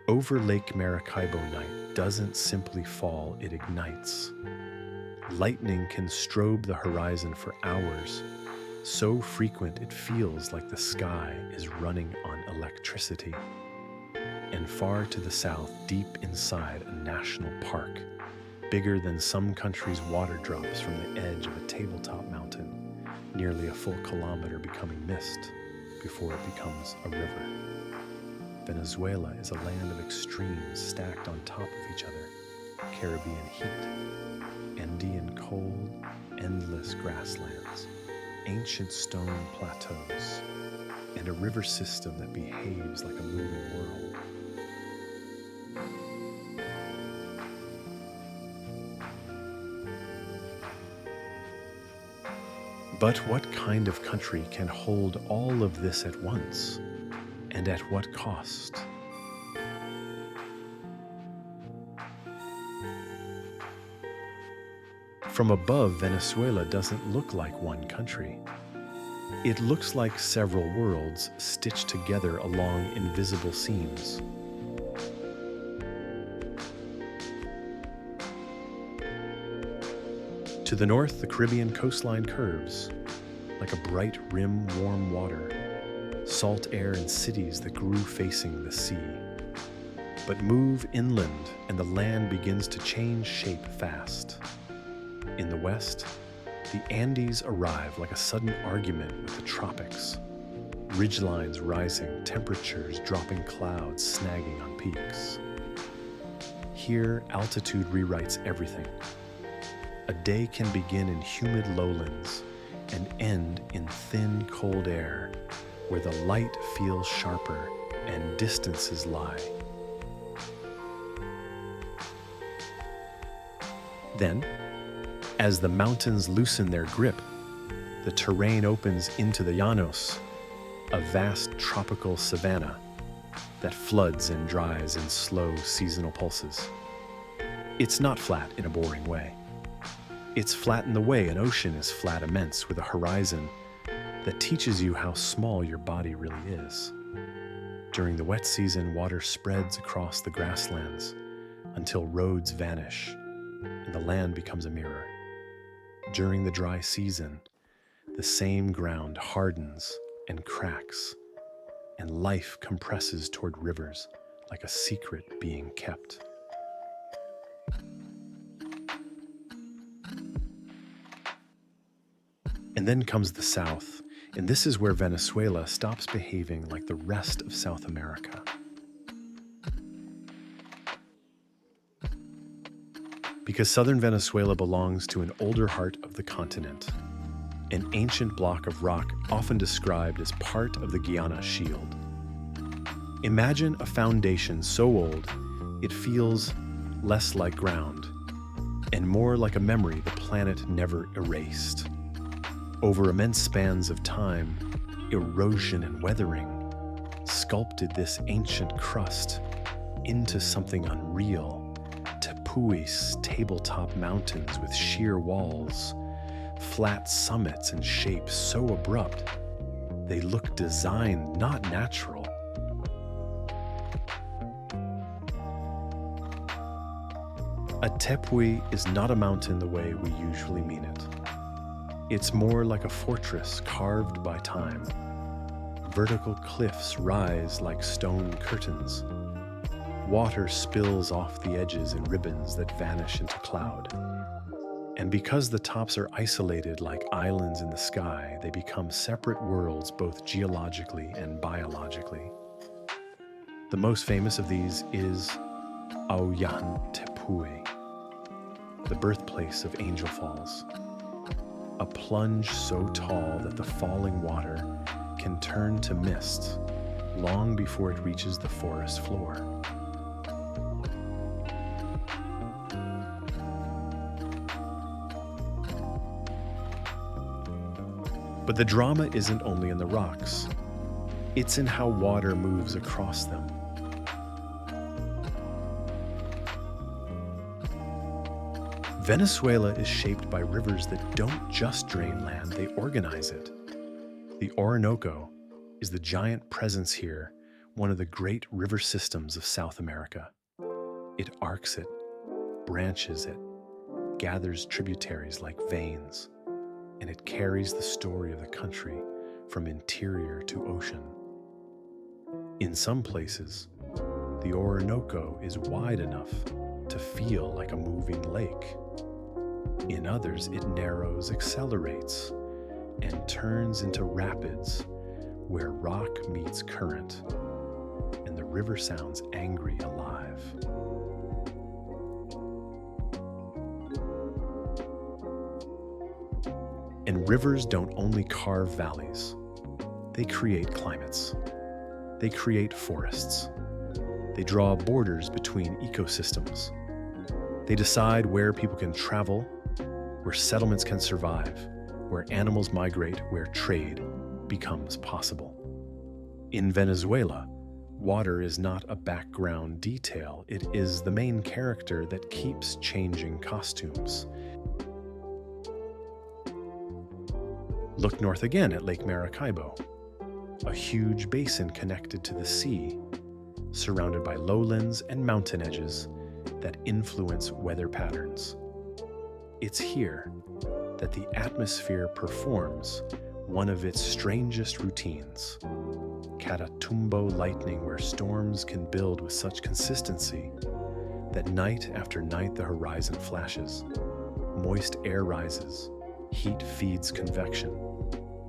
Over Lake Maracaibo night doesn't simply fall, it ignites. Lightning can strobe the horizon for hours, so frequent it feels like the sky is running on electricity. And far to the south, deep inside a national park, bigger than some countries' water drops from the edge of a tabletop mountain, nearly a full kilometer becoming mist before it becomes a river. Venezuela is a land of extremes stacked on top of each other. Caribbean heat, Andean cold, endless grasslands, ancient stone plateaus, and a river system that behaves like a moving world. But what kind of country can hold all of this at once? And at what cost? From above, Venezuela doesn't look like one country. It looks like several worlds stitched together along invisible seams. To the north, the Caribbean coastline curves like a bright rim, warm water, salt air and cities that grew facing the sea. But move inland and the land begins to change shape fast. In the west, the Andes arrive like a sudden argument with the tropics. Ridgelines rising, temperatures dropping, clouds snagging on peaks. Here, altitude rewrites everything. A day can begin in humid lowlands and end in thin, cold air, where the light feels sharper and distances lie. Then, as the mountains loosen their grip, the terrain opens into the Llanos, a vast tropical savanna that floods and dries in slow seasonal pulses. It's not flat in a boring way. It's flat in the way an ocean is flat immense with a horizon that teaches you how small your body really is. During the wet season, water spreads across the grasslands until roads vanish and the land becomes a mirror. During the dry season, the same ground hardens and cracks, and life compresses toward rivers like a secret being kept. And then comes the south, and this is where Venezuela stops behaving like the rest of South America. Because southern Venezuela belongs to an older heart of the continent, an ancient block of rock often described as part of the Guiana Shield. Imagine a foundation so old it feels less like ground and more like a memory the planet never erased. Over immense spans of time, erosion and weathering sculpted this ancient crust into something unreal. Tepuis, tabletop mountains with sheer walls, flat summits and shapes so abrupt, they look designed, not natural. A tepuis is not a mountain the way we usually mean it. It's more like a fortress carved by time. Vertical cliffs rise like stone curtains. Water spills off the edges in ribbons that vanish into cloud. And because the tops are isolated like islands in the sky, they become separate worlds both geologically and biologically. The most famous of these is Auyán-tepui, the birthplace of Angel Falls. A plunge so tall that the falling water can turn to mist long before it reaches the forest floor. But the drama isn't only in the rocks. It's in how water moves across them. Venezuela is shaped by rivers that don't just drain land, they organize it. The Orinoco is the giant presence here one of the great river systems of South America. It arcs it, branches it, gathers tributaries like veins, and it carries the story of the country from interior to ocean. In some places, the Orinoco is wide enough to feel like a moving lake. In others, it narrows, accelerates, and turns into rapids where rock meets current, and the river sounds angry alive. And rivers don't only carve valleys, they create climates. They create forests. They draw borders between ecosystems. They decide where people can travel, where settlements can survive, where animals migrate, where trade becomes possible. In Venezuela, water is not a background detail. It is the main character that keeps changing costumes. Look north again at Lake Maracaibo, a huge basin connected to the sea, surrounded by lowlands and mountain edges that influence weather patterns. It's here that the atmosphere performs one of its strangest routines, Catatumbo lightning, where storms can build with such consistency that night after night the horizon flashes, moist air rises, heat feeds convection,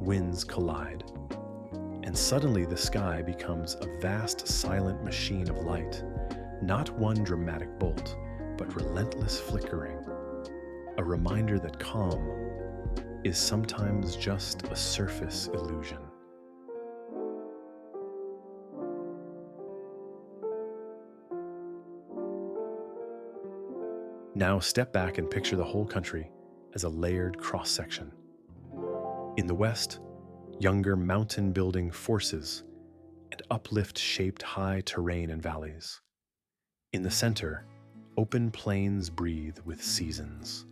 winds collide, and suddenly the sky becomes a vast silent machine of light, not one dramatic bolt, but relentless flickering, a reminder that calm is sometimes just a surface illusion. Now step back and picture the whole country as a layered cross-section. In the west, younger mountain-building forces and uplift-shaped high terrain and valleys. In the center, open plains breathe with seasons.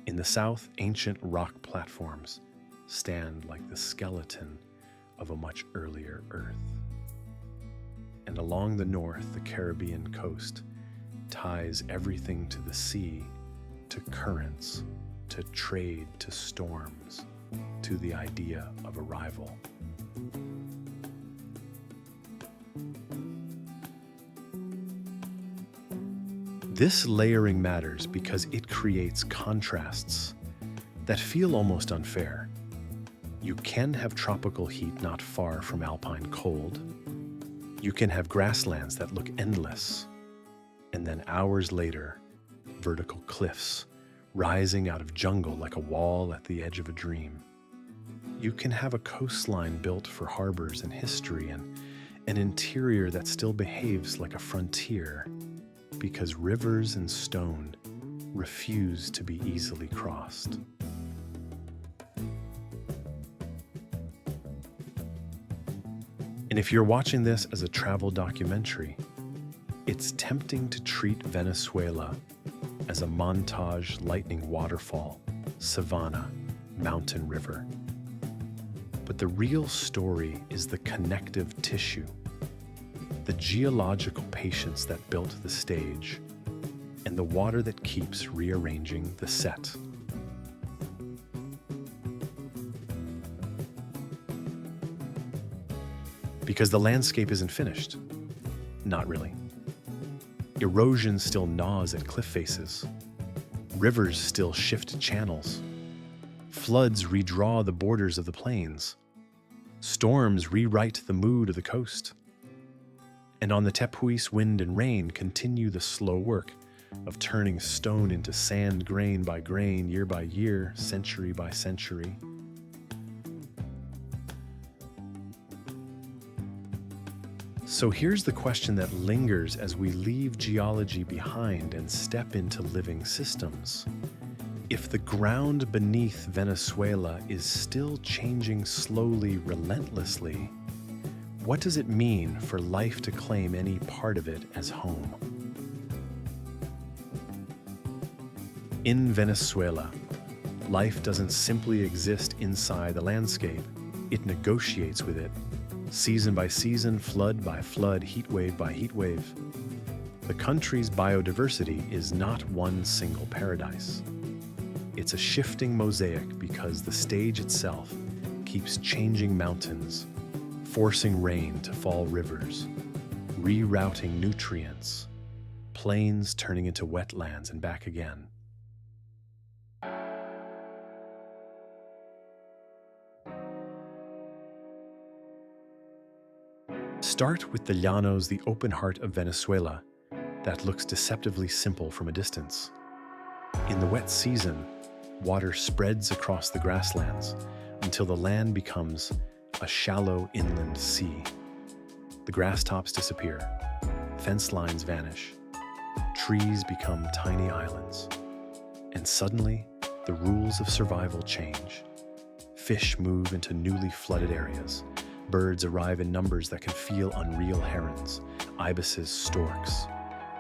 In the south, ancient rock platforms stand like the skeleton of a much earlier Earth. And along the north, the Caribbean coast ties everything to the sea, to currents, to trade, to storms, to the idea of arrival. This layering matters because it creates contrasts that feel almost unfair. You can have tropical heat not far from alpine cold. You can have grasslands that look endless, and then hours later, vertical cliffs rising out of jungle like a wall at the edge of a dream. You can have a coastline built for harbors and history, and an interior that still behaves like a frontier, because rivers and stone refuse to be easily crossed. And if you're watching this as a travel documentary, it's tempting to treat Venezuela as a montage lightning waterfall, savanna, mountain river. But the real story is the connective tissue, the geological patience that built the stage, and the water that keeps rearranging the set. Because the landscape isn't finished. Not really. Erosion still gnaws at cliff faces. Rivers still shift channels. Floods redraw the borders of the plains. Storms rewrite the mood of the coast. And on the Tepuis, wind and rain continue the slow work of turning stone into sand grain by grain, year by year, century by century. So here's the question that lingers as we leave geology behind and step into living systems. If the ground beneath Venezuela is still changing slowly, relentlessly, what does it mean for life to claim any part of it as home? In Venezuela, life doesn't simply exist inside the landscape, it negotiates with it, Season by season, flood by flood, heat wave by heat wave. The country's biodiversity is not one single paradise. It's a shifting mosaic because the stage itself keeps changing mountains, forcing rain to fall rivers, rerouting nutrients, plains turning into wetlands and back again. Start with the Llanos, the open heart of Venezuela, that looks deceptively simple from a distance. In the wet season, water spreads across the grasslands until the land becomes a shallow inland sea. The grass tops disappear, fence lines vanish, trees become tiny islands, and suddenly the rules of survival change. Fish move into newly flooded areas. Birds arrive in numbers that can feel unreal. Herons, ibises, storks,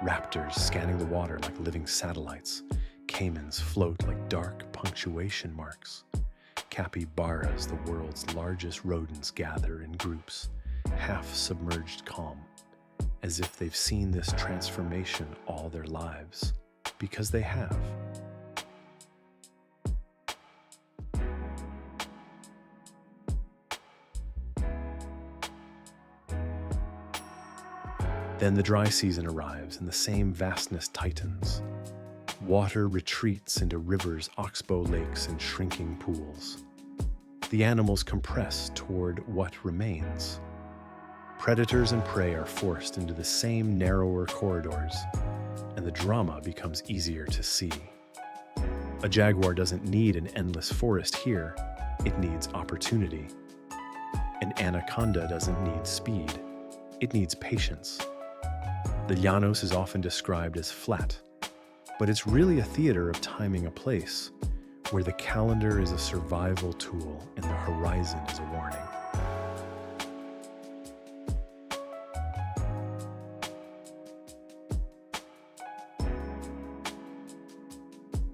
raptors scanning the water like living satellites. Caimans float like dark punctuation marks. Capybaras, the world's largest rodents, gather in groups, half-submerged calm, as if they've seen this transformation all their lives, because they have. Then the dry season arrives and the same vastness tightens. Water retreats into rivers, oxbow lakes, and shrinking pools. The animals compress toward what remains. Predators and prey are forced into the same narrower corridors, and the drama becomes easier to see. A jaguar doesn't need an endless forest here, it needs opportunity. An anaconda doesn't need speed, it needs patience. The Llanos is often described as flat, but it's really a theater of timing a place, where the calendar is a survival tool and the horizon is a warning.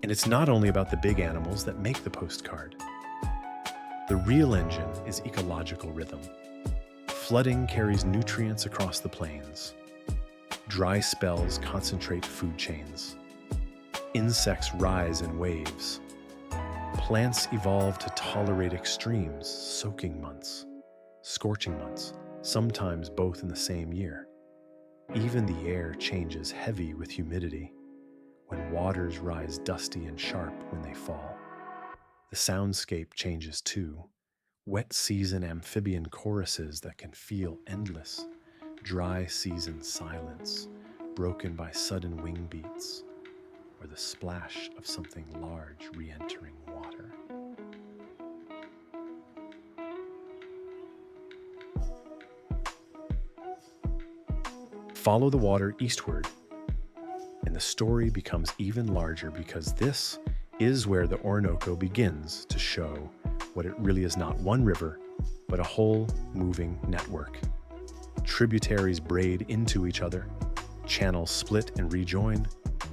And it's not only about the big animals that make the postcard. The real engine is ecological rhythm. Flooding carries nutrients across the plains. Dry spells concentrate food chains. Insects rise in waves. Plants evolve to tolerate extremes, soaking months, scorching months, sometimes both in the same year. Even the air changes heavy with humidity, when waters rise dusty and sharp when they fall. The soundscape changes too. Wet season amphibian choruses that can feel endless. Dry season silence, broken by sudden wing beats, or the splash of something large re-entering water. Follow the water eastward, and the story becomes even larger because this is where the Orinoco begins to show what it really is: not one river, but a whole moving network. Tributaries braid into each other, channels split and rejoin,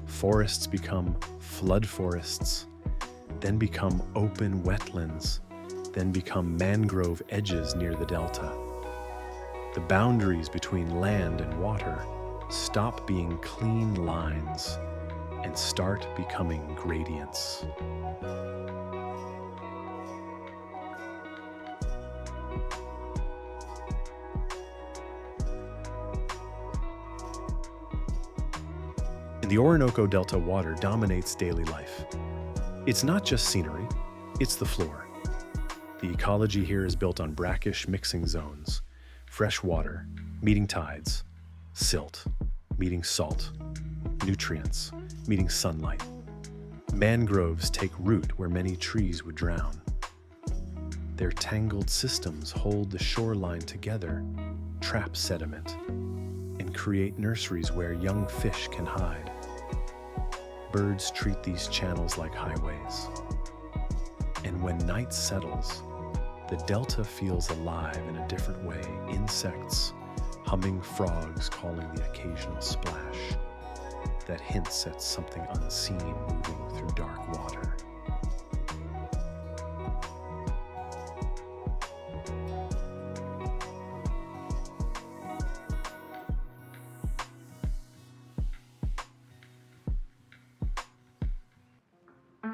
forests become flood forests, then become open wetlands, then become mangrove edges near the delta. The boundaries between land and water stop being clean lines and start becoming gradients. The Orinoco Delta water dominates daily life. It's not just scenery, it's the floor. The ecology here is built on brackish mixing zones, fresh water, meeting tides, silt, meeting salt, nutrients, meeting sunlight. Mangroves take root where many trees would drown. Their tangled systems hold the shoreline together, trap sediment, and create nurseries where young fish can hide. Birds treat these channels like highways. And when night settles, the delta feels alive in a different way. Insects, humming frogs calling the occasional splash that hints at something unseen moving through dark water.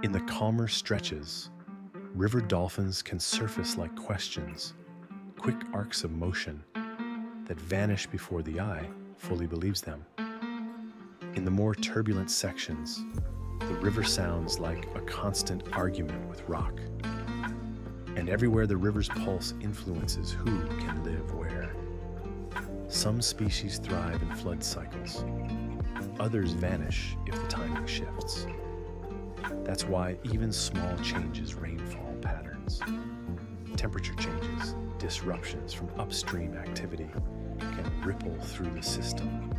In the calmer stretches, river dolphins can surface like questions, quick arcs of motion that vanish before the eye fully believes them. In the more turbulent sections, the river sounds like a constant argument with rock. And everywhere the river's pulse influences who can live where. Some species thrive in flood cycles. Others vanish if the timing shifts. That's why even small changes, rainfall patterns, temperature changes, disruptions from upstream activity can ripple through the system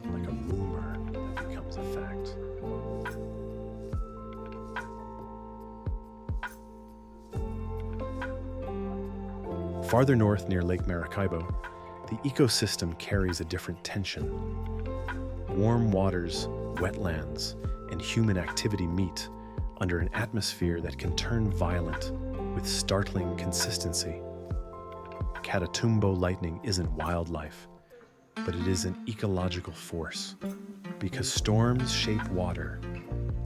like a rumor that becomes a fact. Farther north near Lake Maracaibo, the ecosystem carries a different tension. Warm waters, wetlands, and human activity meet under an atmosphere that can turn violent with startling consistency. Catatumbo lightning isn't wildlife, but it is an ecological force, because storms shape water,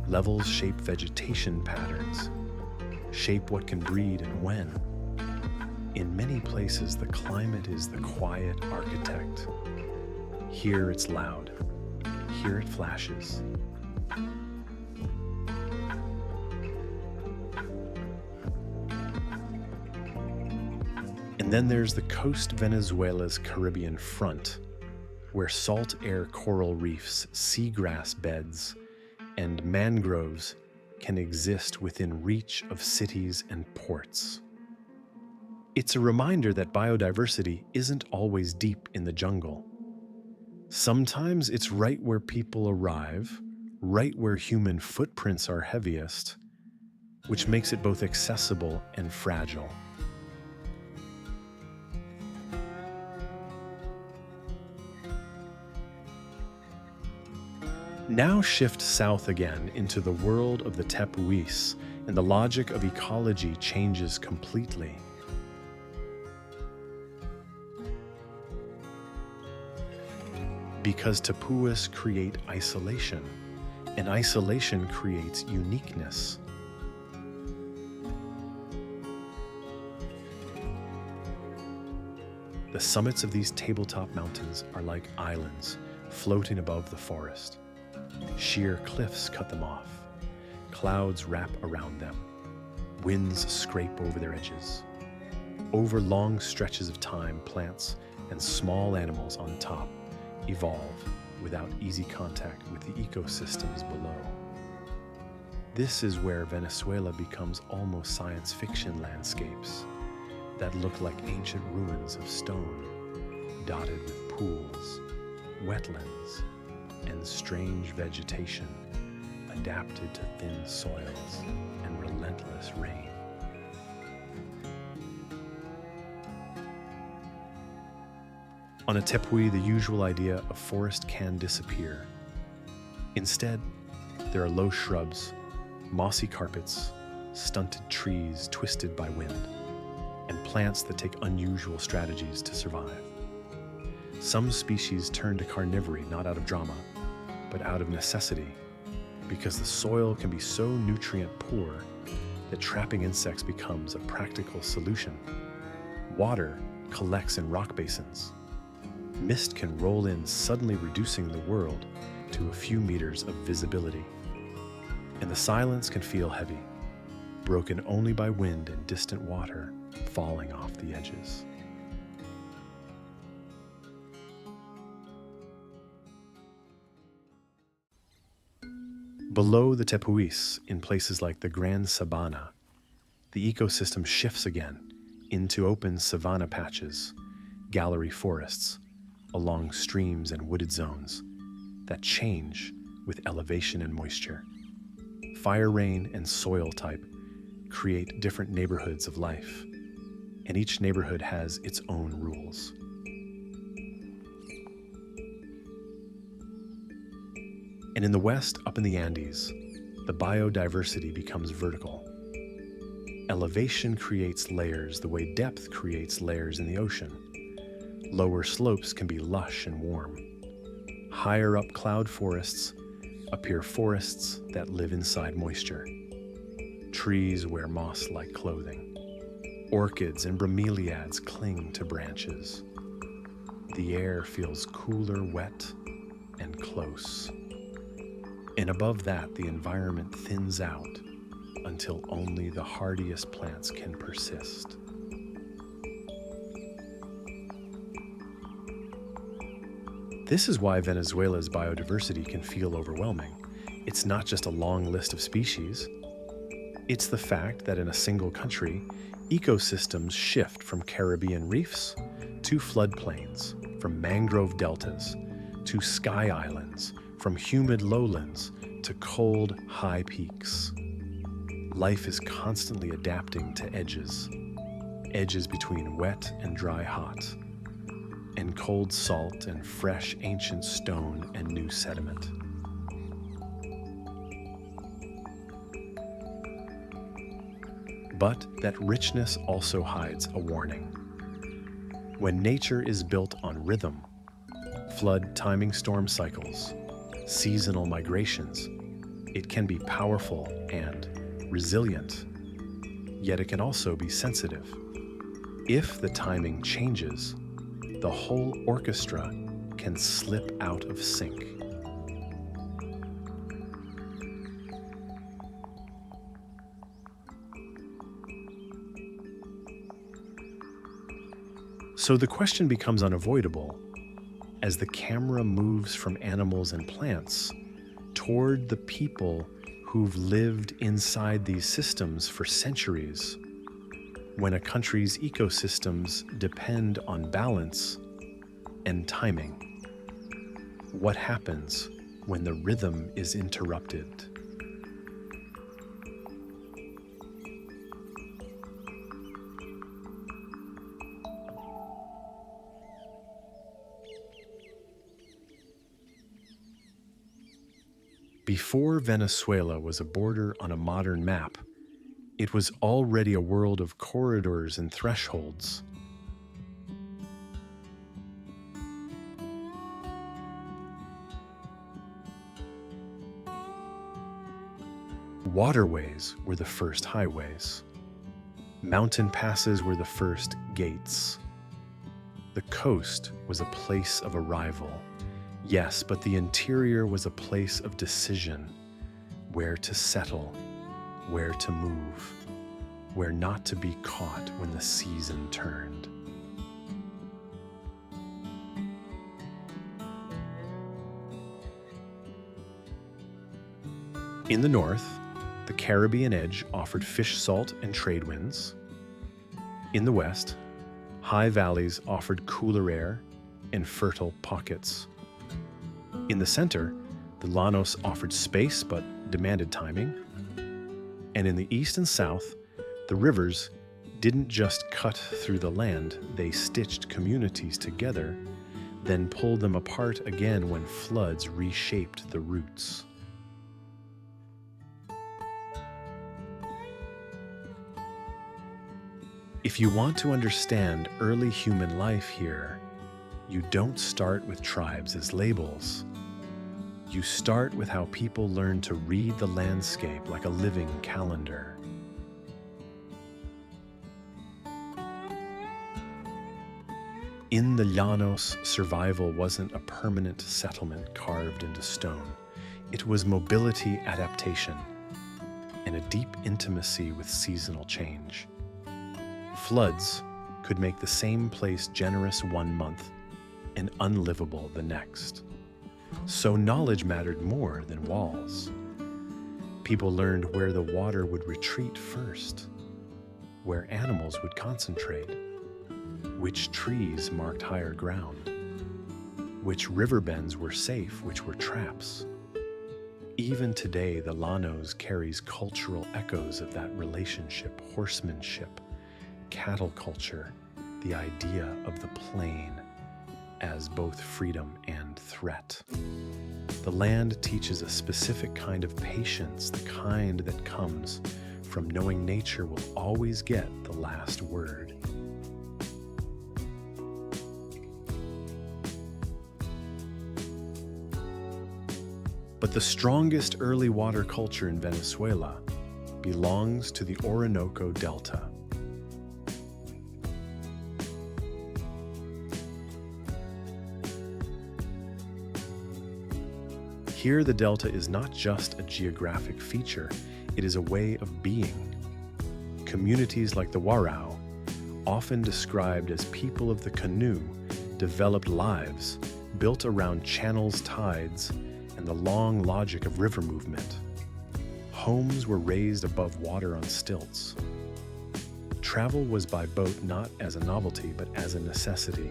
levels shape vegetation patterns, shape what can breed and when. In many places, the climate is the quiet architect. Here it's loud, here it flashes. And then there's the coast Venezuela's Caribbean front, where salt air coral reefs, seagrass beds, and mangroves can exist within reach of cities and ports. It's a reminder that biodiversity isn't always deep in the jungle. Sometimes it's right where people arrive, right where human footprints are heaviest, which makes it both accessible and fragile. Now shift south again into the world of the Tepuis, and the logic of ecology changes completely. Because Tepuis create isolation, and isolation creates uniqueness. The summits of these tabletop mountains are like islands floating above the forest. Sheer cliffs cut them off. Clouds wrap around them. Winds scrape over their edges. Over long stretches of time, plants and small animals on top evolve without easy contact with the ecosystems below. This is where Venezuela becomes almost science fiction landscapes that look like ancient ruins of stone, dotted with pools, wetlands, and strange vegetation adapted to thin soils and relentless rain. On a Tepuis, the usual idea of forest can disappear. Instead, there are low shrubs, mossy carpets, stunted trees twisted by wind, and plants that take unusual strategies to survive. Some species turn to carnivory not out of drama, but out of necessity, because the soil can be so nutrient poor that trapping insects becomes a practical solution. Water collects in rock basins. Mist can roll in, suddenly reducing the world to a few meters of visibility. And the silence can feel heavy, broken only by wind and distant water falling off the edges. Below the Tepuis, in places like the Grand Savanna, the ecosystem shifts again into open savanna patches, gallery forests, along streams and wooded zones that change with elevation and moisture. Fire rain and soil type create different neighborhoods of life, and each neighborhood has its own rules. And in the west, up in the Andes, the biodiversity becomes vertical. Elevation creates layers the way depth creates layers in the ocean. Lower slopes can be lush and warm. Higher up cloud forests appear forests that live inside moisture. Trees wear moss-like clothing. Orchids and bromeliads cling to branches. The air feels cooler, wet, and close. And above that, the environment thins out until only the hardiest plants can persist. This is why Venezuela's biodiversity can feel overwhelming. It's not just a long list of species. It's the fact that in a single country, ecosystems shift from Caribbean reefs to floodplains, from mangrove deltas to sky islands, from humid lowlands to cold, high peaks. Life is constantly adapting to edges between wet and dry hot, and cold salt and fresh ancient stone and new sediment. But that richness also hides a warning. When nature is built on rhythm, flood timing storm cycles, seasonal migrations, it can be powerful and resilient, yet it can also be sensitive. If the timing changes, the whole orchestra can slip out of sync. So the question becomes unavoidable as the camera moves from animals and plants toward the people who've lived inside these systems for centuries. When a country's ecosystems depend on balance and timing, what happens when the rhythm is interrupted? Before Venezuela was a border on a modern map, it was already a world of corridors and thresholds. Waterways were the first highways. Mountain passes were the first gates. The coast was a place of arrival. Yes, but the interior was a place of decision, where to settle, where to move, where not to be caught when the season turned. In the north, the Caribbean edge offered fish salt and trade winds. In the west, high valleys offered cooler air and fertile pockets. In the center, the Llanos offered space but demanded timing. And in the east and south, the rivers didn't just cut through the land, they stitched communities together, then pulled them apart again when floods reshaped the roots. If you want to understand early human life here, you don't start with tribes as labels. You start with how people learn to read the landscape like a living calendar. In the Llanos, survival wasn't a permanent settlement carved into stone. It was mobility adaptation and a deep intimacy with seasonal change. Floods could make the same place generous one month and unlivable the next. So knowledge mattered more than walls. People learned where the water would retreat first, where animals would concentrate, which trees marked higher ground, which river bends were safe, which were traps. Even today, the Llanos carries cultural echoes of that relationship, horsemanship, cattle culture, the idea of the plain as both freedom and threat. The land teaches a specific kind of patience, the kind that comes from knowing nature will always get the last word. But the strongest early water culture in Venezuela belongs to the Orinoco Delta. Here, the delta is not just a geographic feature, it is a way of being. Communities like the Warao, often described as people of the canoe, developed lives built around channels, tides, and the long logic of river movement. Homes were raised above water on stilts. Travel was by boat not as a novelty, but as a necessity.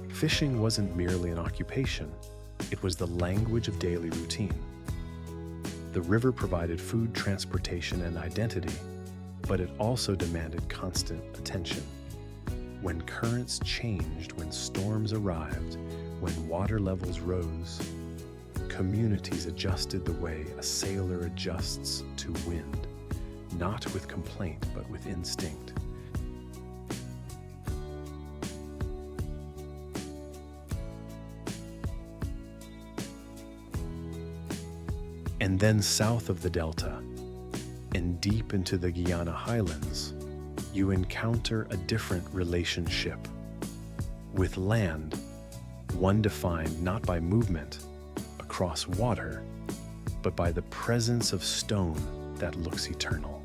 Fishing wasn't merely an occupation, it was the language of daily routine. The river provided food, transportation, and identity, but it also demanded constant attention. When currents changed, when storms arrived, when water levels rose, communities adjusted the way a sailor adjusts to wind, not with complaint, but with instinct. And then south of the delta, and deep into the Guiana Highlands, you encounter a different relationship with land, one defined not by movement across water, but by the presence of stone that looks eternal.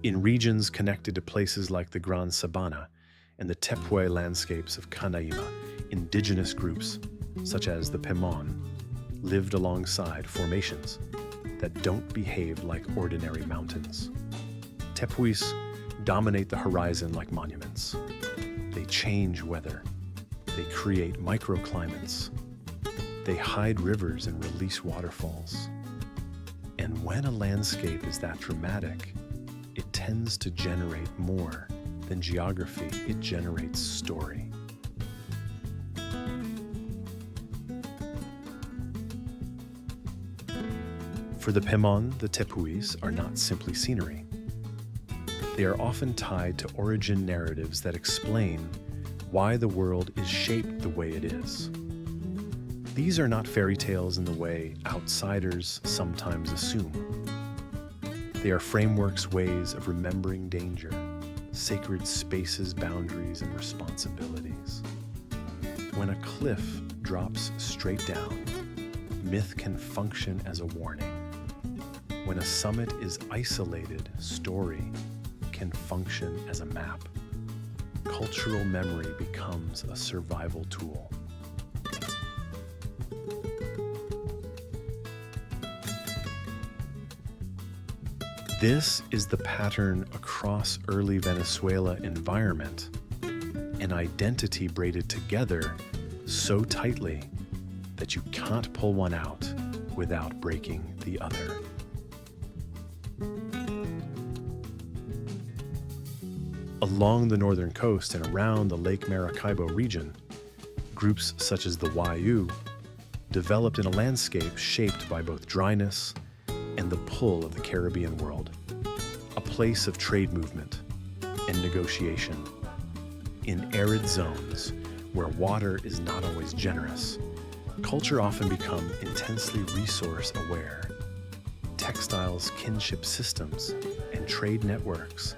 In regions connected to places like the Gran Sabana and the Tepuis landscapes of Canaima, indigenous groups, such as the Pemon, lived alongside formations that don't behave like ordinary mountains. Tepuis dominate the horizon like monuments. They change weather. They create microclimates. They hide rivers and release waterfalls. And when a landscape is that dramatic, it tends to generate more than geography, it generates story. For the Pemon, the Tepuis are not simply scenery. They are often tied to origin narratives that explain why the world is shaped the way it is. These are not fairy tales in the way outsiders sometimes assume. They are frameworks, ways of remembering danger, sacred spaces, boundaries, and responsibilities. When a cliff drops straight down, myth can function as a warning. When a summit is isolated, story can function as a map. Cultural memory becomes a survival tool. This is the pattern across early Venezuela environment, an identity braided together so tightly that you can't pull one out without breaking the other. Along the northern coast and around the Lake Maracaibo region, groups such as the Wayuu developed in a landscape shaped by both dryness and the pull of the Caribbean world, a place of trade movement and negotiation. In arid zones where water is not always generous, culture often becomes intensely resource aware. Textiles, kinship systems, and trade networks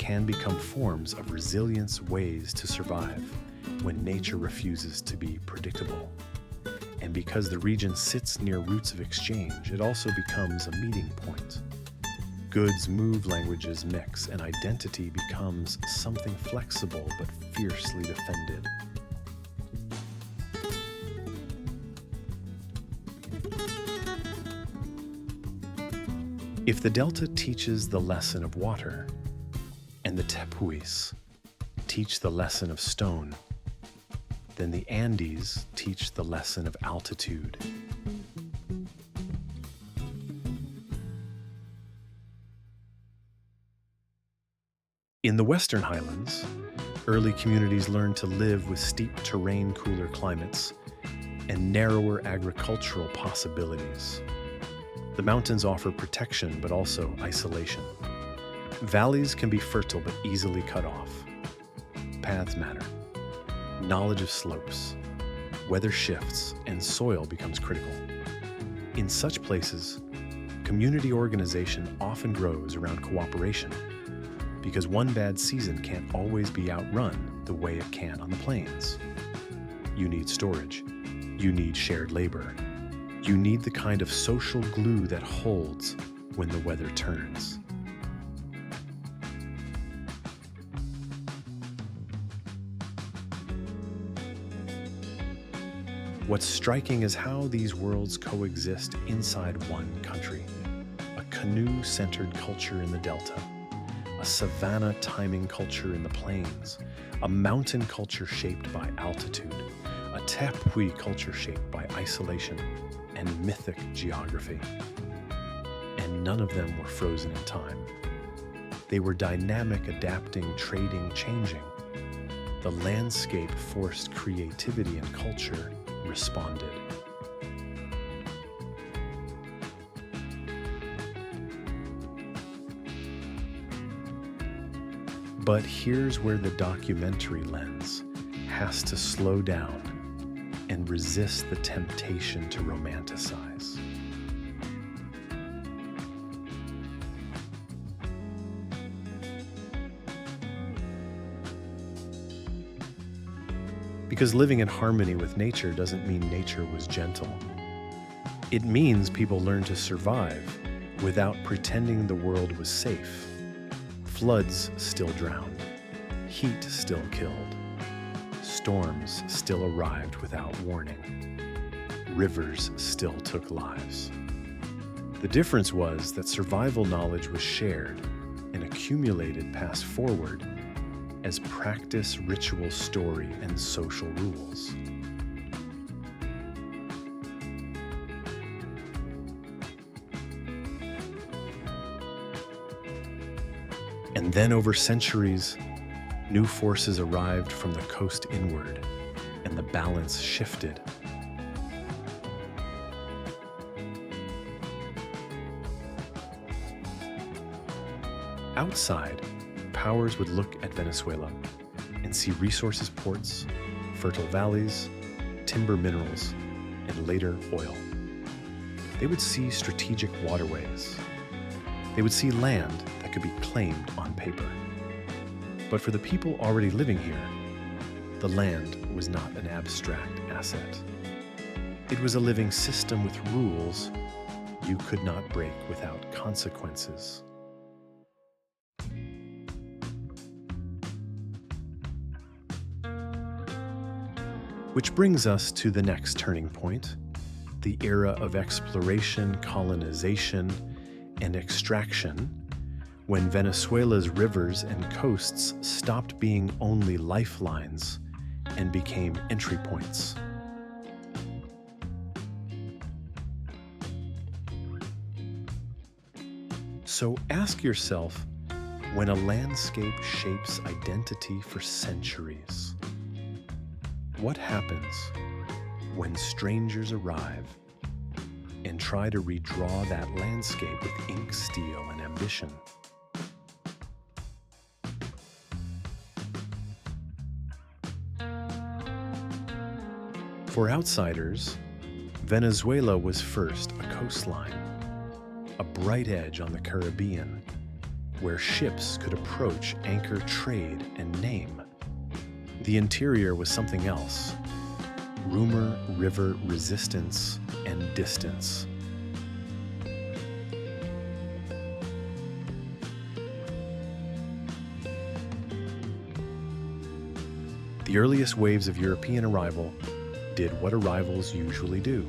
can become forms of resilience, ways to survive when nature refuses to be predictable. And because the region sits near routes of exchange, it also becomes a meeting point. Goods move, languages mix, and identity becomes something flexible but fiercely defended. If the Delta teaches the lesson of water, and the Tepuis teach the lesson of stone, then the Andes teach the lesson of altitude. In the Western Highlands, early communities learned to live with steep terrain, cooler climates, and narrower agricultural possibilities. The mountains offer protection, but also isolation. Valleys can be fertile, but easily cut off. Paths matter. Knowledge of slopes. weather shifts and soil becomes critical. In such places, community organization often grows around cooperation, because one bad season can't always be outrun the way it can on the plains. You need storage. You need shared labor. You need the kind of social glue that holds when the weather turns. What's striking is how these worlds coexist inside one country. A canoe-centered culture in the delta, a savanna timing culture in the plains, a mountain culture shaped by altitude, a Tepuis culture shaped by isolation and mythic geography. And none of them were frozen in time. They were dynamic, adapting, trading, changing. The landscape forced creativity and culture responded. But here's where the documentary lens has to slow down and resist the temptation to romanticize. Because living in harmony with nature doesn't mean nature was gentle. It means people learned to survive without pretending the world was safe. Floods still drowned. Heat still killed. Storms still arrived without warning. Rivers still took lives. The difference was that survival knowledge was shared and accumulated passed forward as practice, ritual, story, and social rules. And then over centuries, new forces arrived from the coast inward, and the balance shifted. Outside, powers would look at Venezuela and see resources ports, fertile valleys, timber minerals, and later oil. They would see strategic waterways. They would see land that could be claimed on paper. But for the people already living here, the land was not an abstract asset. It was a living system with rules you could not break without consequences. Which brings us to the next turning point, the era of exploration, colonization, and extraction, when Venezuela's rivers and coasts stopped being only lifelines and became entry points. So ask yourself, when a landscape shapes identity for centuries, what happens when strangers arrive and try to redraw that landscape with ink, steel, and ambition? For outsiders, Venezuela was first a coastline, a bright edge on the Caribbean, where ships could approach, anchor, trade, and name. The interior was something else: rumor, river, resistance, and distance. The earliest waves of European arrival did what arrivals usually do.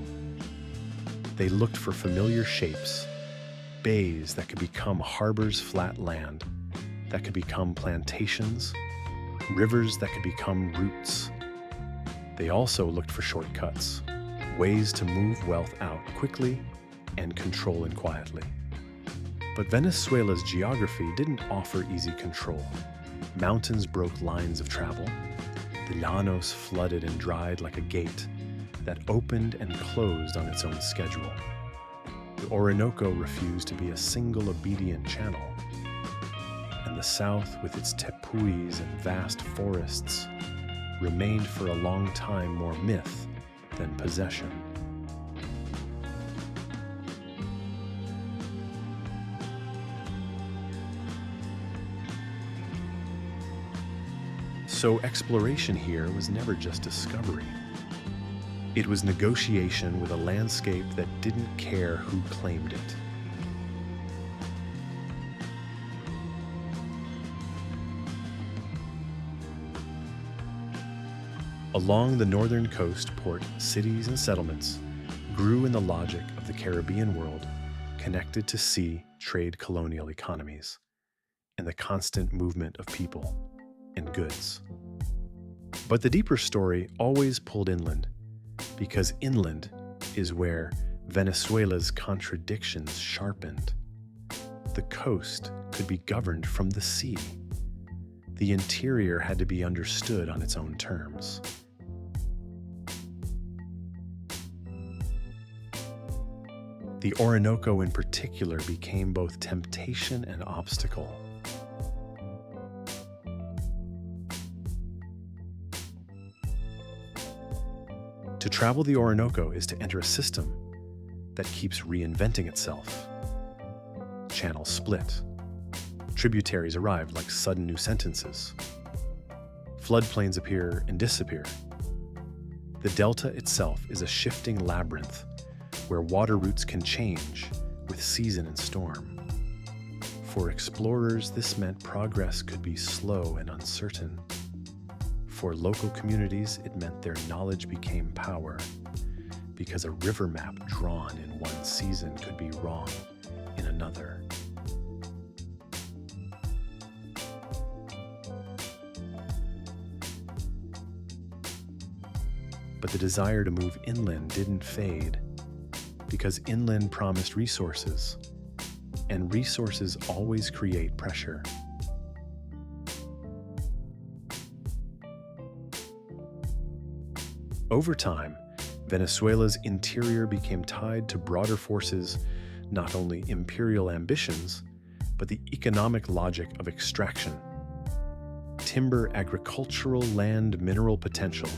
They looked for familiar shapes, bays that could become harbors, flat land that could become plantations, rivers that could become routes. They also looked for shortcuts, ways to move wealth out quickly and control it quietly. But Venezuela's geography didn't offer easy control. Mountains broke lines of travel. The Llanos flooded and dried like a gate that opened and closed on its own schedule. The Orinoco refused to be a single obedient channel. And the South, with its tepuis and vast forests, remained for a long time more myth than possession. So exploration here was never just discovery. It was negotiation with a landscape that didn't care who claimed it. Along the northern coast, port cities and settlements grew in the logic of the Caribbean world, connected to sea trade colonial economies and the constant movement of people and goods. But the deeper story always pulled inland, because inland is where Venezuela's contradictions sharpened. The coast could be governed from the sea. The interior had to be understood on its own terms. The Orinoco in particular became both temptation and obstacle. To travel the Orinoco is to enter a system that keeps reinventing itself. Channels split. Tributaries arrive like sudden new sentences. Floodplains appear and disappear. The delta itself is a shifting labyrinth where water routes can change with season and storm. For explorers, this meant progress could be slow and uncertain. For local communities, it meant their knowledge became power, because a river map drawn in one season could be wrong in another. But the desire to move inland didn't fade, because inland promised resources, and resources always create pressure. Over time, Venezuela's interior became tied to broader forces, not only imperial ambitions, but the economic logic of extraction. Timber, agricultural, land, mineral potential,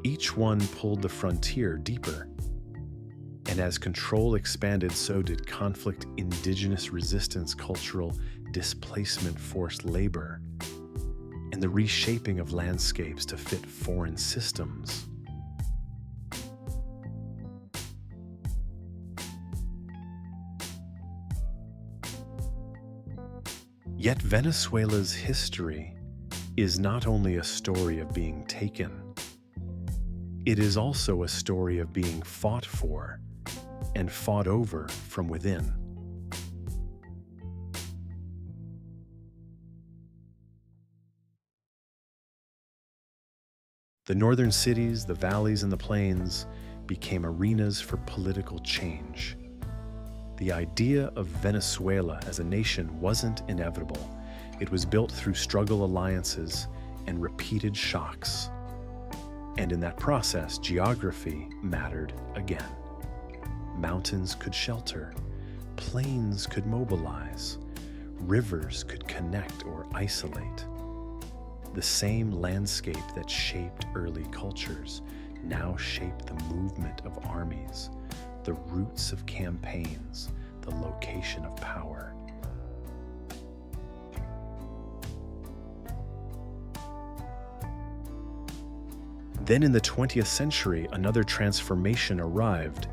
each one pulled the frontier deeper. And as control expanded, so did conflict, indigenous resistance, cultural displacement, forced labor, and the reshaping of landscapes to fit foreign systems. Yet Venezuela's history is not only a story of being taken, it is also a story of being fought for and fought over from within. The northern cities, the valleys, and the plains became arenas for political change. The idea of Venezuela as a nation wasn't inevitable. It was built through struggle, alliances, and repeated shocks. And in that process, geography mattered again. Mountains could shelter, plains could mobilize, rivers could connect or isolate. The same landscape that shaped early cultures now shaped the movement of armies, the roots of campaigns, the location of power. Then in the 20th century, another transformation arrived,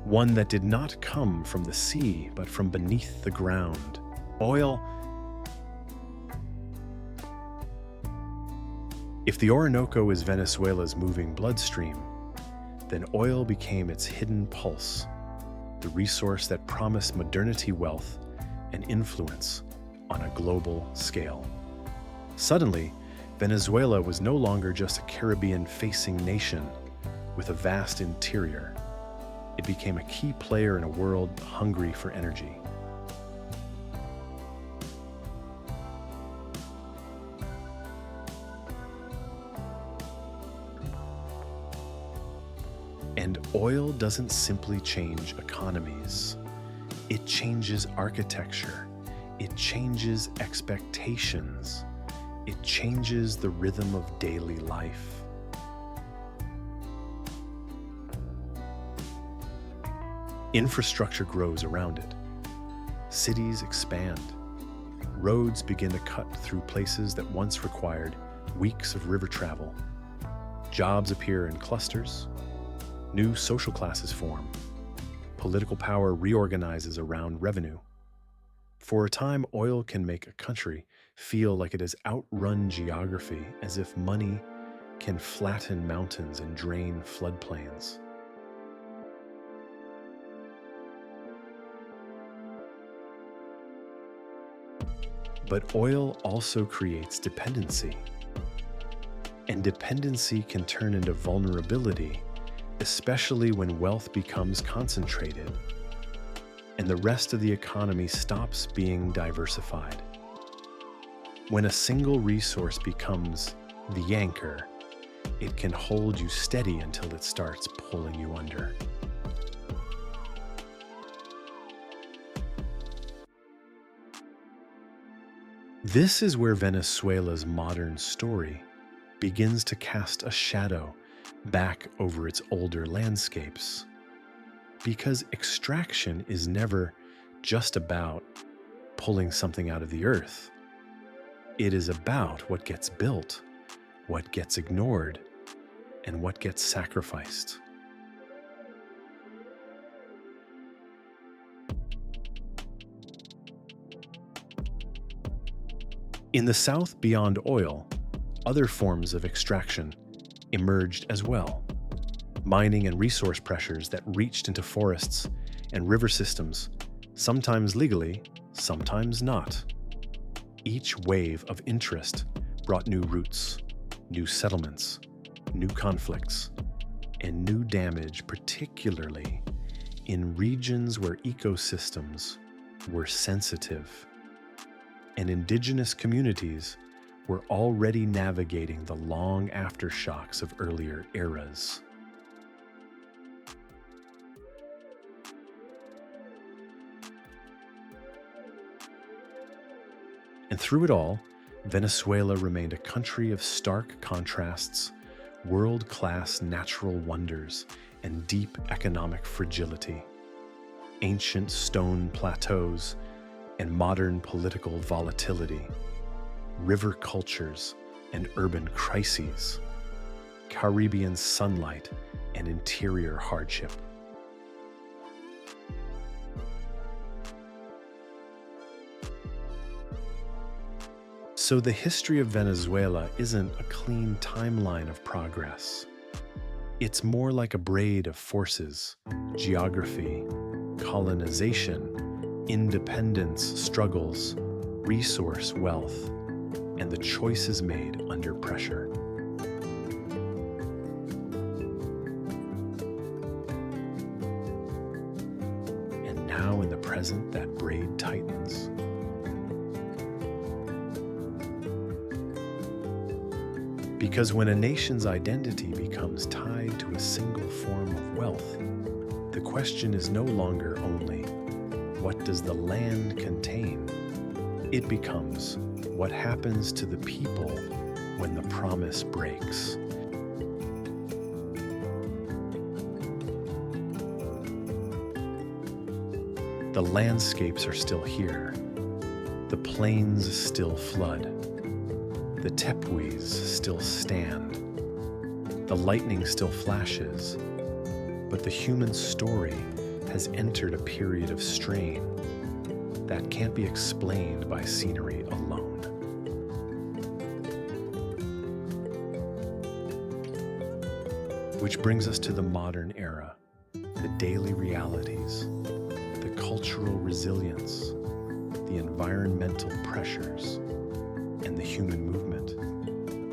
one that did not come from the sea, but from beneath the ground. Oil. If the Orinoco is Venezuela's moving bloodstream, then oil became its hidden pulse, the resource that promised modernity, wealth, and influence on a global scale. Suddenly, Venezuela was no longer just a Caribbean-facing nation with a vast interior. It became a key player in a world hungry for energy. And oil doesn't simply change economies. It changes architecture. It changes expectations. It changes the rhythm of daily life. Infrastructure grows around it. Cities expand. Roads begin to cut through places that once required weeks of river travel. Jobs appear in clusters. New social classes form. Political power reorganizes around revenue. For a time, oil can make a country feel like it has outrun geography, as if money can flatten mountains and drain floodplains. But oil also creates dependency. And dependency can turn into vulnerability, especially when wealth becomes concentrated and the rest of the economy stops being diversified. When a single resource becomes the anchor, it can hold you steady until it starts pulling you under. This is where Venezuela's modern story begins to cast a shadow back over its older landscapes. Because extraction is never just about pulling something out of the earth. It is about what gets built, what gets ignored, and what gets sacrificed. In the south beyond oil, other forms of extraction emerged as well. Mining and resource pressures that reached into forests and river systems, sometimes legally, sometimes not. Each wave of interest brought new routes, new settlements, new conflicts, and new damage, particularly in regions where ecosystems were sensitive. And indigenous communities were already navigating the long aftershocks of earlier eras. And through it all, Venezuela remained a country of stark contrasts, world-class natural wonders, and deep economic fragility. Ancient stone plateaus and modern political volatility, river cultures and urban crises, Caribbean sunlight and interior hardship. So the history of Venezuela isn't a clean timeline of progress. It's more like a braid of forces: geography, colonization, independence struggles, resource wealth, and the choices made under pressure. And now in the present, that braid tightens. Because when a nation's identity becomes tied to a single form of wealth, the question is no longer only, what does the land contain? It becomes, what happens to the people when the promise breaks? The landscapes are still here. The plains still flood. The Tepuis still stand. The lightning still flashes. But the human story has entered a period of strain that can't be explained by scenery alone. Which brings us to the modern era, the daily realities, the cultural resilience, the environmental pressures, and the human movement,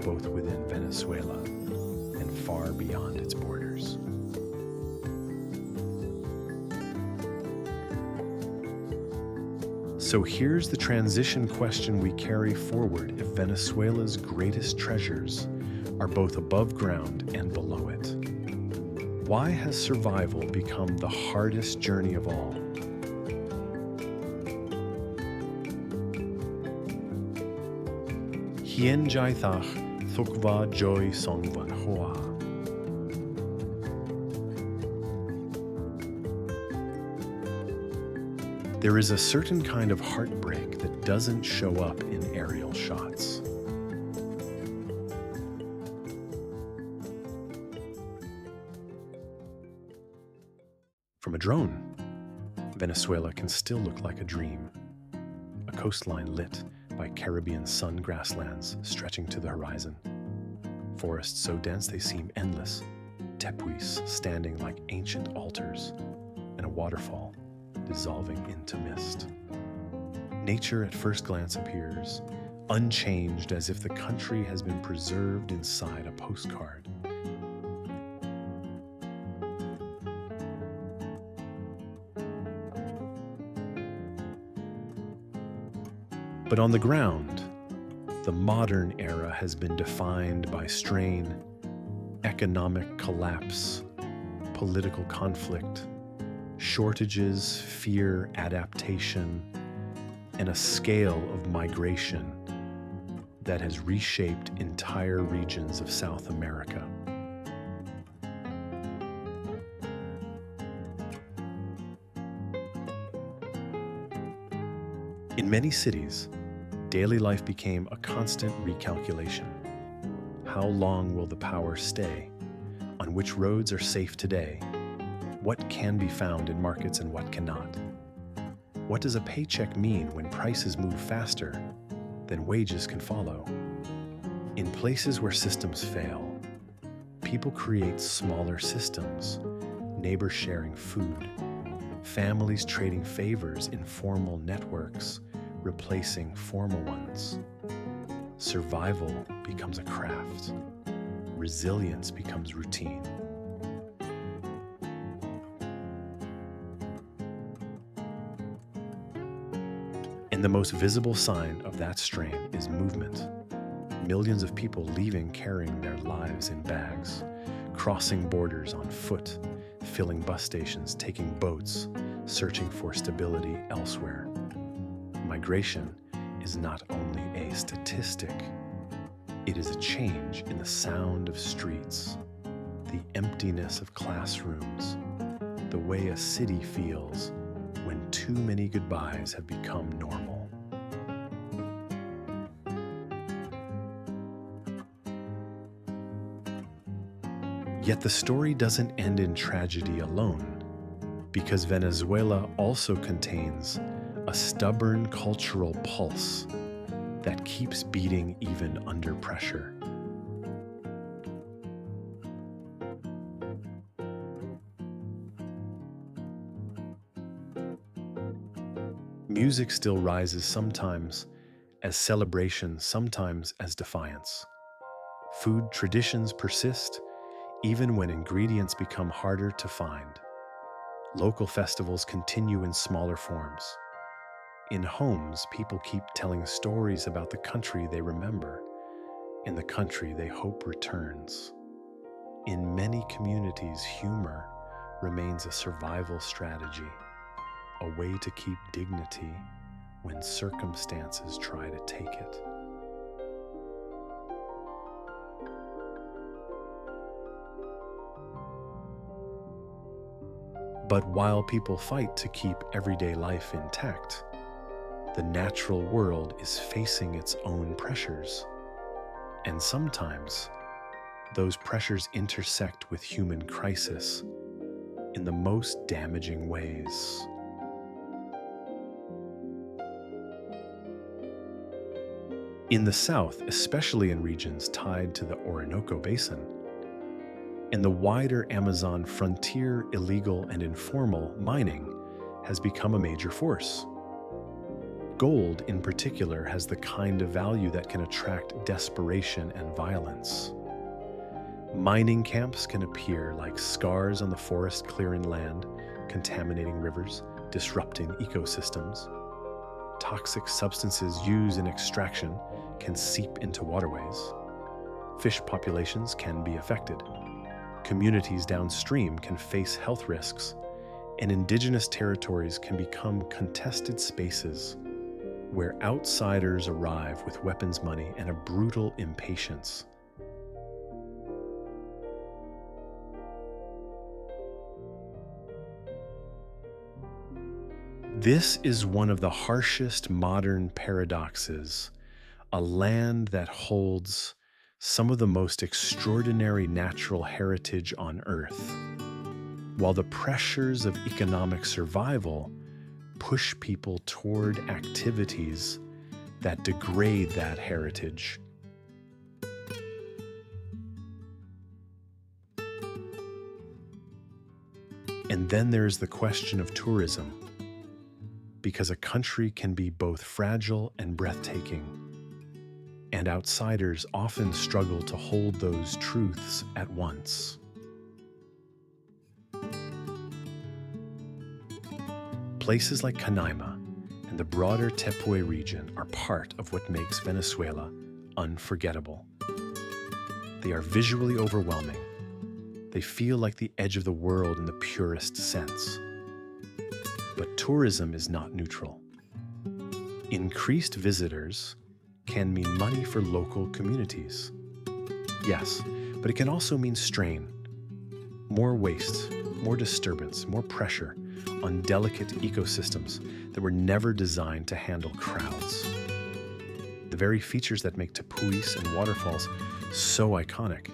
both within Venezuela and far beyond its borders. So here's the transition question we carry forward if Venezuela's greatest treasures are both above ground and below it. Why has survival become the hardest journey of all? Hien jai thach thukva joy song van hoa. There is a certain kind of heartbreak that doesn't show up in aerial shots. From a drone, Venezuela can still look like a dream, a coastline lit by Caribbean sun grasslands stretching to the horizon, forests so dense they seem endless, tepuis standing like ancient altars, and a waterfall dissolving into mist. Nature at first glance appears unchanged, as if the country has been preserved inside a postcard. But on the ground, the modern era has been defined by strain, economic collapse, political conflict, shortages, fear, adaptation, and a scale of migration that has reshaped entire regions of South America. In many cities, daily life became a constant recalculation. How long will the power stay? On which roads are safe today? What can be found in markets and what cannot? What does a paycheck mean when prices move faster than wages can follow? In places where systems fail, people create smaller systems, neighbors sharing food, families trading favors in formal networks, replacing formal ones. Survival becomes a craft. Resilience becomes routine. And the most visible sign of that strain is movement. Millions of people leaving carrying their lives in bags, crossing borders on foot, filling bus stations, taking boats, searching for stability elsewhere. Migration is not only a statistic, it is a change in the sound of streets, the emptiness of classrooms, the way a city feels when too many goodbyes have become normal. Yet the story doesn't end in tragedy alone, because Venezuela also contains a stubborn cultural pulse that keeps beating even under pressure. Music still rises, sometimes as celebration, sometimes as defiance. Food traditions persist even when ingredients become harder to find. Local festivals continue in smaller forms. In homes, people keep telling stories about the country they remember and the country they hope returns. In many communities, humor remains a survival strategy, a way to keep dignity when circumstances try to take it. But while people fight to keep everyday life intact, the natural world is facing its own pressures. And sometimes, those pressures intersect with human crisis in the most damaging ways. In the south, especially in regions tied to the Orinoco Basin, and the wider Amazon frontier, illegal and informal mining has become a major force. Gold, in particular, has the kind of value that can attract desperation and violence. Mining camps can appear like scars on the forest-clearing land, contaminating rivers, disrupting ecosystems. Toxic substances used in extraction can seep into waterways. Fish populations can be affected. Communities downstream can face health risks, and indigenous territories can become contested spaces where outsiders arrive with weapons money and a brutal impatience. This is one of the harshest modern paradoxes, a land that holds some of the most extraordinary natural heritage on Earth, while the pressures of economic survival push people toward activities that degrade that heritage. And then there's the question of tourism, because a country can be both fragile and breathtaking, and outsiders often struggle to hold those truths at once. Places like Canaima and the broader Tepuis region are part of what makes Venezuela unforgettable. They are visually overwhelming. They feel like the edge of the world in the purest sense. But tourism is not neutral. Increased visitors can mean money for local communities. Yes, but it can also mean strain, more waste, more disturbance, more pressure on delicate ecosystems that were never designed to handle crowds. The very features that make Tepuis and waterfalls so iconic,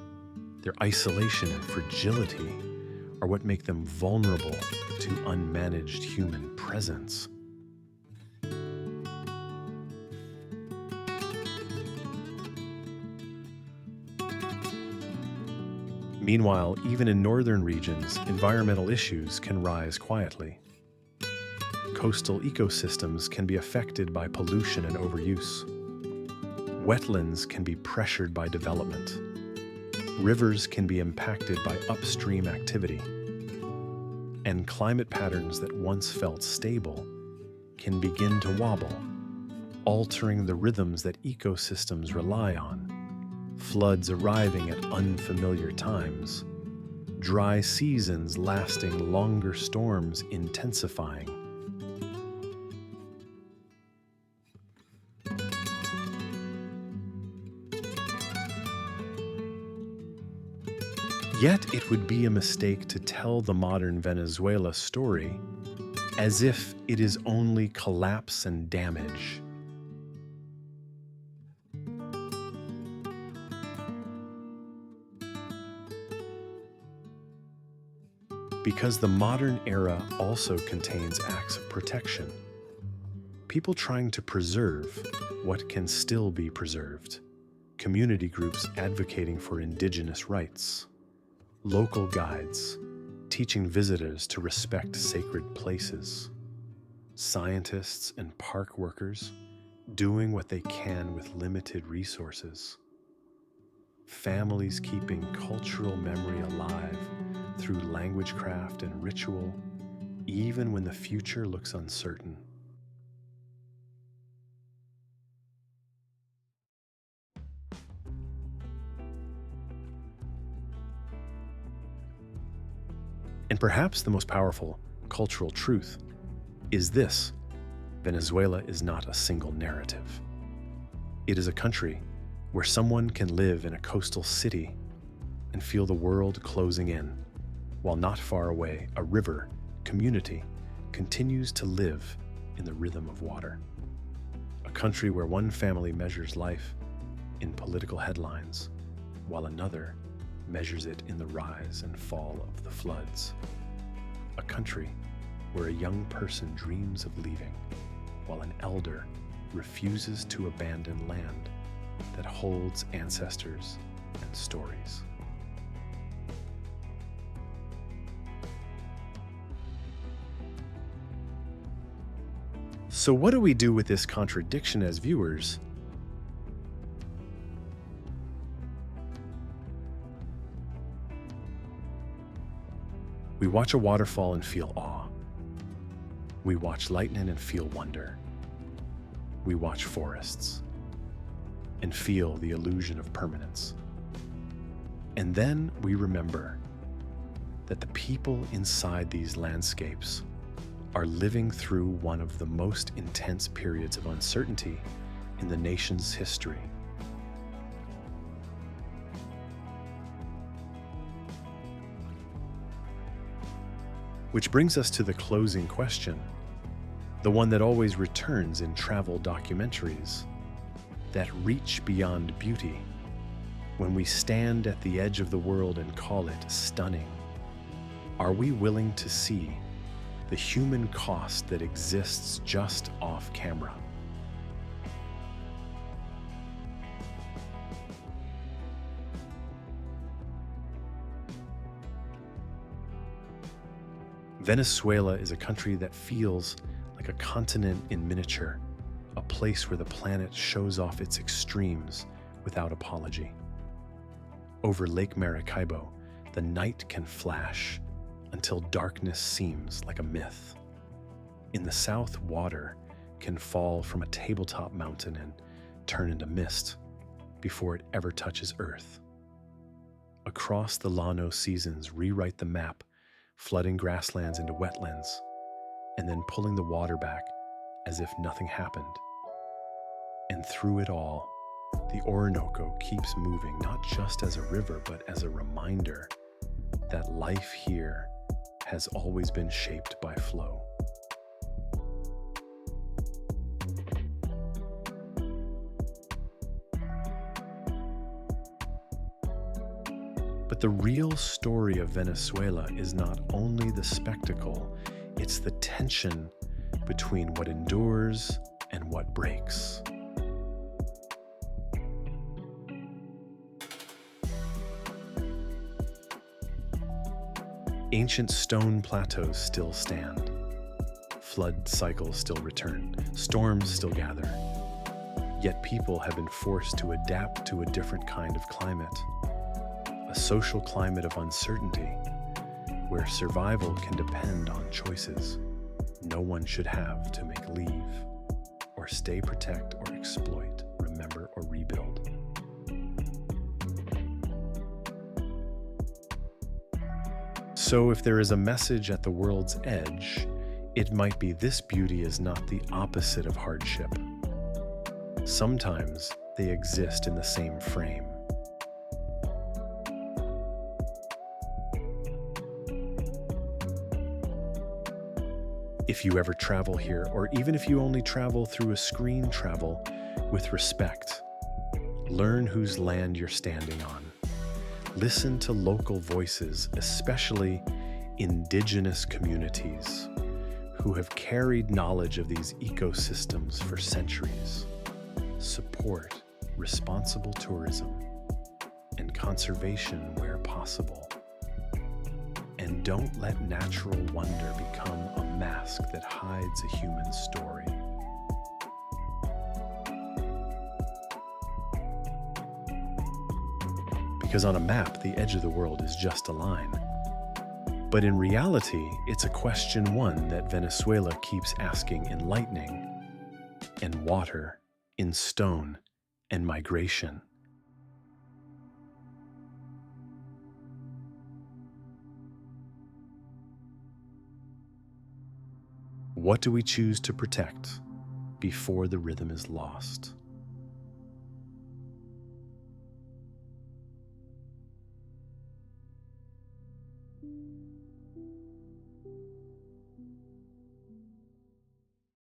their isolation and fragility, are what make them vulnerable to unmanaged human presence. Meanwhile, even in northern regions, environmental issues can rise quietly. Coastal ecosystems can be affected by pollution and overuse. Wetlands can be pressured by development. Rivers can be impacted by upstream activity. And climate patterns that once felt stable can begin to wobble, altering the rhythms that ecosystems rely on. Floods arriving at unfamiliar times, dry seasons lasting longer, storms intensifying. Yet it would be a mistake to tell the modern Venezuela story as if it is only collapse and damage. Because the modern era also contains acts of protection. People trying to preserve what can still be preserved. Community groups advocating for indigenous rights. Local guides teaching visitors to respect sacred places. Scientists and park workers doing what they can with limited resources. Families keeping cultural memory alive through language craft and ritual, even when the future looks uncertain. And perhaps the most powerful cultural truth is this: Venezuela is not a single narrative. It is a country where someone can live in a coastal city and feel the world closing in, while not far away, a river community continues to live in the rhythm of water. A country where one family measures life in political headlines, while another measures it in the rise and fall of the floods. A country where a young person dreams of leaving, while an elder refuses to abandon land that holds ancestors and stories. So what do we do with this contradiction as viewers? We watch a waterfall and feel awe. We watch lightning and feel wonder. We watch forests and feel the illusion of permanence. And then we remember that the people inside these landscapes are living through one of the most intense periods of uncertainty in the nation's history. Which brings us to the closing question. the one that always returns in travel documentaries, that reach beyond beauty. When we stand at the edge of the world and call it stunning, are we willing to see the human cost that exists just off camera? Venezuela is a country that feels like a continent in miniature, a place where the planet shows off its extremes without apology. Over Lake Maracaibo, the night can flash until darkness seems like a myth. In the south, water can fall from a tabletop mountain and turn into mist before it ever touches earth. Across the Llanos, seasons rewrite the map, flooding grasslands into wetlands, and then pulling the water back as if nothing happened. And through it all, the Orinoco keeps moving, not just as a river, but as a reminder that life here has always been shaped by flow. But the real story of Venezuela is not only the spectacle, it's the tension between what endures and what breaks. Ancient stone plateaus still stand. Flood cycles still return. Storms still gather. Yet people have been forced to adapt to a different kind of climate. A social climate of uncertainty, where survival can depend on choices no one should have to make leave, or stay, protect, or exploit, remember, or rebuild. So if there is a message at the world's edge, it might be this: beauty is not the opposite of hardship. Sometimes they exist in the same frame. If you ever travel here, or even if you only travel through a screen, travel with respect. Learn whose land you're standing on. Listen to local voices, especially indigenous communities who have carried knowledge of these ecosystems for centuries. Support responsible tourism and conservation where possible. And don't let natural wonder become a mask that hides a human story. Because on a map, the edge of the world is just a line. But in reality, it's a question one that Venezuela keeps asking in lightning, and water, in stone, and migration. What do we choose to protect before the rhythm is lost?